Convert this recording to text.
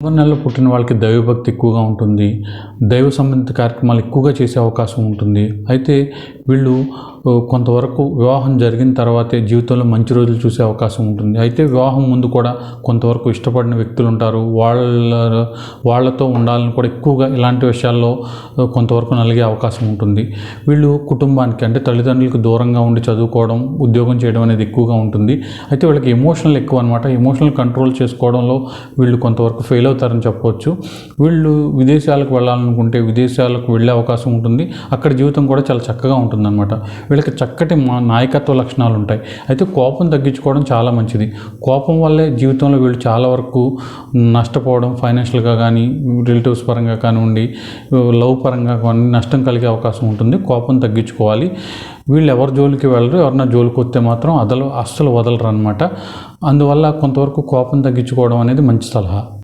నెలలో పుట్టిన వాళ్ళకి దైవభక్తి ఎక్కువగా ఉంటుంది. దైవ సంబంధిత కార్యక్రమాలు ఎక్కువగా చేసే అవకాశం ఉంటుంది. అయితే వీళ్ళు కొంతవరకు వివాహం జరిగిన తర్వాతే జీవితంలో మంచి రోజులు చూసే అవకాశం ఉంటుంది. అయితే వివాహం ముందు కూడా కొంతవరకు ఇష్టపడిన వ్యక్తులు ఉంటారు. వాళ్ళతో ఉండాలని కూడా ఎక్కువగా ఇలాంటి విషయాల్లో కొంతవరకు నలిగే అవకాశం ఉంటుంది. వీళ్ళు కుటుంబానికి అంటే తల్లిదండ్రులకు దూరంగా ఉండి చదువుకోవడం, ఉద్యోగం చేయడం అనేది ఎక్కువగా ఉంటుంది. అయితే వీళ్ళకి ఎమోషనల్ ఎక్కువ అనమాట. ఎమోషనల్ కంట్రోల్ చేసుకోవడంలో వీళ్ళు కొంతవరకు ఫెయిల్ అవుతారని చెప్పవచ్చు. వీళ్ళు విదేశాలకు వెళ్ళాలనుకుంటే విదేశాలకు వెళ్ళే అవకాశం ఉంటుంది. అక్కడ జీవితం కూడా చాలా చక్కగా ఉంటుందన్నమాట. వీళ్ళకి చక్కటి నాయకత్వ లక్షణాలు ఉంటాయి. అయితే కోపం తగ్గించుకోవడం చాలా మంచిది. కోపం వల్లే జీవితంలో వీళ్ళు చాలా వరకు నష్టపోవడం, ఫైనాన్షియల్గా కానీ, రిలేటివ్స్ పరంగా కానివ్వండి, లవ్ పరంగా కానీ నష్టం కలిగే అవకాశం ఉంటుంది. కోపం తగ్గించుకోవాలి. వీళ్ళు ఎవరి జోలికి వెళ్ళరు. ఎవరన్నా జోలికి వస్తే మాత్రం అస్సలు వదలరు అనమాట. అందువల్ల కొంతవరకు కోపం తగ్గించుకోవడం అనేది మంచి సలహా.